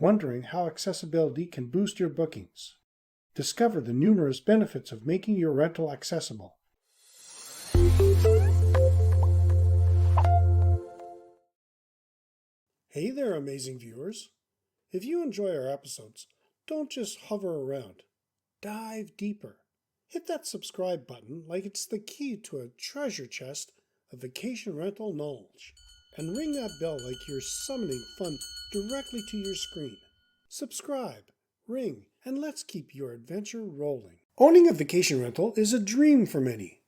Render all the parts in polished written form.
Wondering how accessibility can boost your bookings? Discover the numerous benefits of making your rental accessible. Hey there, amazing viewers. If you enjoy our episodes, don't just hover around. Dive deeper. Hit that subscribe button like it's the key to a treasure chest of vacation rental knowledge. And ring that bell like you're summoning fun directly to your screen. Subscribe, ring, and let's keep your adventure rolling. Owning a vacation rental is a dream for many.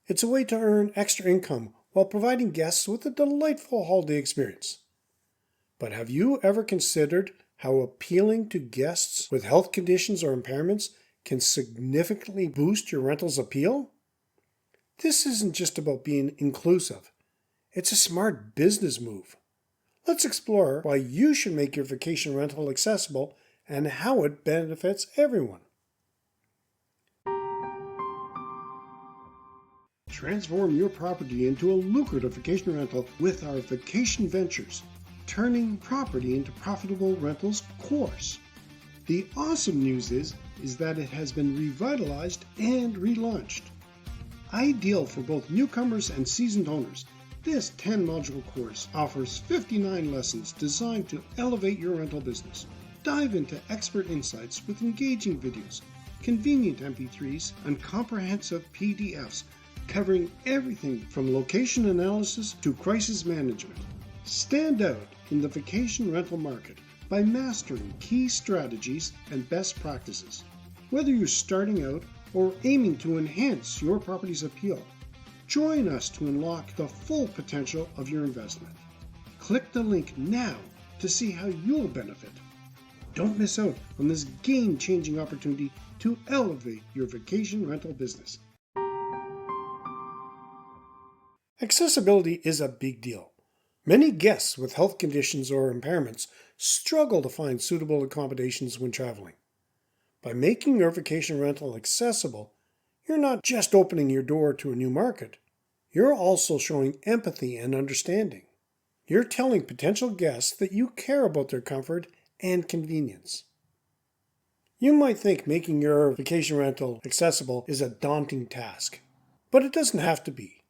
It's a way to earn extra income while providing guests with a delightful holiday experience. But have you ever considered how appealing to guests with health conditions or impairments can significantly boost your rental's appeal? This isn't just about being inclusive. It's a smart business move. Let's explore why you should make your vacation rental accessible and how it benefits everyone. Transform your property into a lucrative vacation rental with our Vacation Ventures, Turning Property into Profitable Rentals course. The awesome news is that it has been revitalized and relaunched. Ideal for both newcomers and seasoned owners, this 10-module course offers 59 lessons designed to elevate your rental business. Dive into expert insights with engaging videos, convenient MP3s, and comprehensive PDFs covering everything from location analysis to crisis management. Stand out in the vacation rental market by mastering key strategies and best practices. Whether you're starting out or aiming to enhance your property's appeal, join us to unlock the full potential of your investment. Click the link now to see how you'll benefit. Don't miss out on this game-changing opportunity to elevate your vacation rental business. Accessibility is a big deal. Many guests with health conditions or impairments struggle to find suitable accommodations when traveling. By making your vacation rental accessible, you're not just opening your door to a new market, you're also showing empathy and understanding. You're telling potential guests that you care about their comfort and convenience. You might think making your vacation rental accessible is a daunting task, but it doesn't have to be.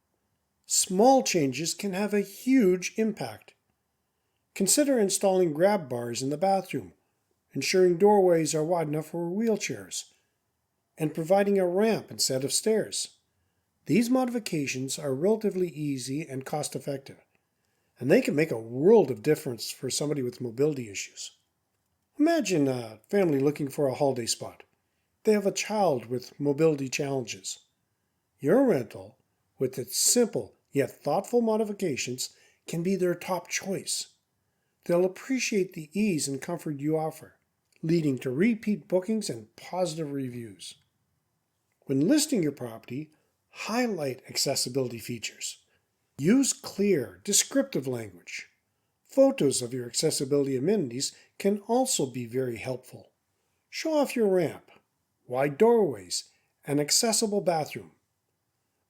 Small changes can have a huge impact. Consider installing grab bars in the bathroom, ensuring doorways are wide enough for wheelchairs, and providing a ramp instead of stairs. These modifications are relatively easy and cost-effective, and they can make a world of difference for somebody with mobility issues. Imagine a family looking for a holiday spot. They have a child with mobility challenges. Your rental, with its simple yet thoughtful modifications, can be their top choice. They'll appreciate the ease and comfort you offer, leading to repeat bookings and positive reviews. When listing your property, highlight accessibility features. Use clear, descriptive language. Photos of your accessibility amenities can also be very helpful. Show off your ramp, wide doorways, and accessible bathroom.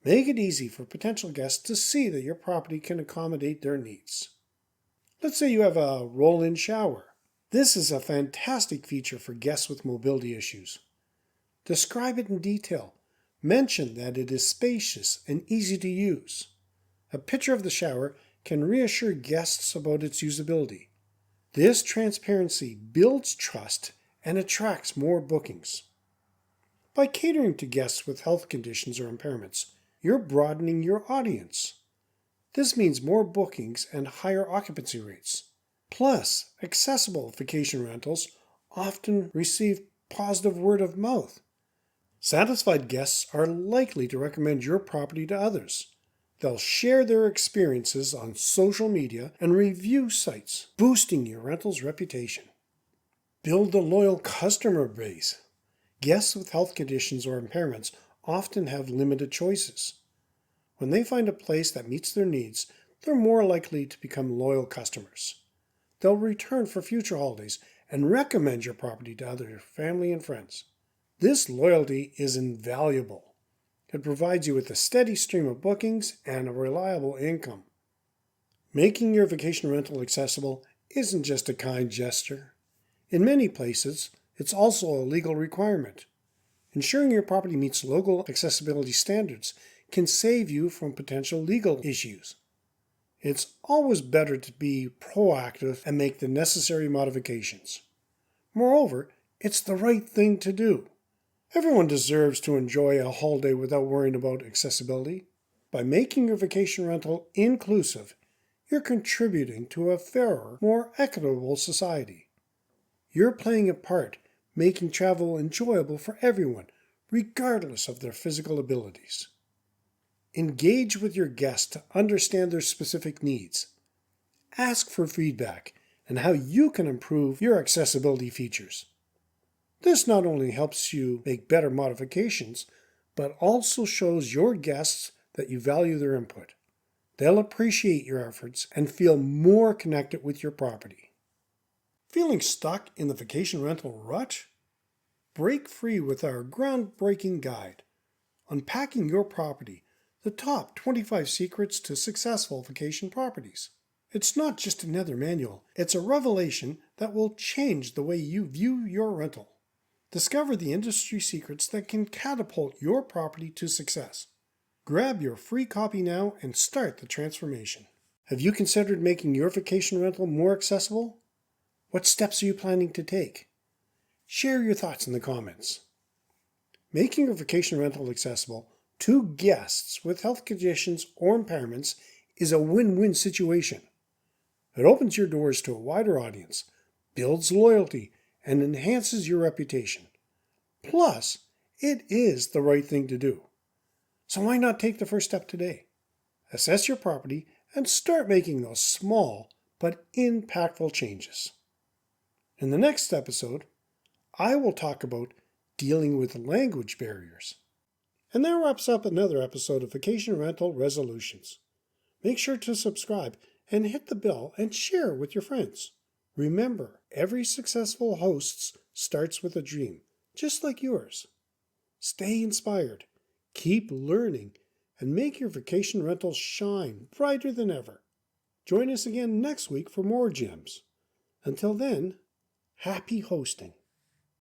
Make it easy for potential guests to see that your property can accommodate their needs. Let's say you have a roll-in shower. This is a fantastic feature for guests with mobility issues. Describe it in detail. Mention that it is spacious and easy to use. A picture of the shower can reassure guests about its usability. This transparency builds trust and attracts more bookings. By catering to guests with health conditions or impairments, you're broadening your audience. This means more bookings and higher occupancy rates. Plus, accessible vacation rentals often receive positive word of mouth. Satisfied guests are likely to recommend your property to others. They'll share their experiences on social media and review sites, boosting your rental's reputation. Build a loyal customer base. Guests with health conditions or impairments often have limited choices. When they find a place that meets their needs, they're more likely to become loyal customers. They'll return for future holidays and recommend your property to other family and friends. This loyalty is invaluable. It provides you with a steady stream of bookings and a reliable income. Making your vacation rental accessible isn't just a kind gesture. In many places, it's also a legal requirement. Ensuring your property meets local accessibility standards can save you from potential legal issues. It's always better to be proactive and make the necessary modifications. Moreover, it's the right thing to do. Everyone deserves to enjoy a holiday without worrying about accessibility. By making your vacation rental inclusive, you're contributing to a fairer, more equitable society. You're playing a part, making travel enjoyable for everyone, regardless of their physical abilities. Engage with your guests to understand their specific needs. Ask for feedback and how you can improve your accessibility features. This not only helps you make better modifications, but also shows your guests that you value their input. They'll appreciate your efforts and feel more connected with your property. Feeling stuck in the vacation rental rut? Break free with our groundbreaking guide, Unpacking Your Property, the top 25 secrets to successful vacation properties. It's not just another manual, it's a revelation that will change the way you view your rental. Discover the industry secrets that can catapult your property to success. Grab your free copy now and start the transformation. Have you considered making your vacation rental more accessible? What steps are you planning to take? Share your thoughts in the comments. Making your vacation rental accessible to guests with health conditions or impairments is a win-win situation. It opens your doors to a wider audience, builds loyalty, and enhances your reputation. Plus, it is the right thing to do. So why not take the first step today? Assess your property and start making those small but impactful changes. In the next episode, I will talk about dealing with language barriers. And that wraps up another episode of Vacation Rental Resolutions. Make sure to subscribe and hit the bell and share with your friends. Remember, every successful host starts with a dream, just like yours. Stay inspired, keep learning, and make your vacation rental shine brighter than ever. Join us again next week for more gems. Until then, happy hosting.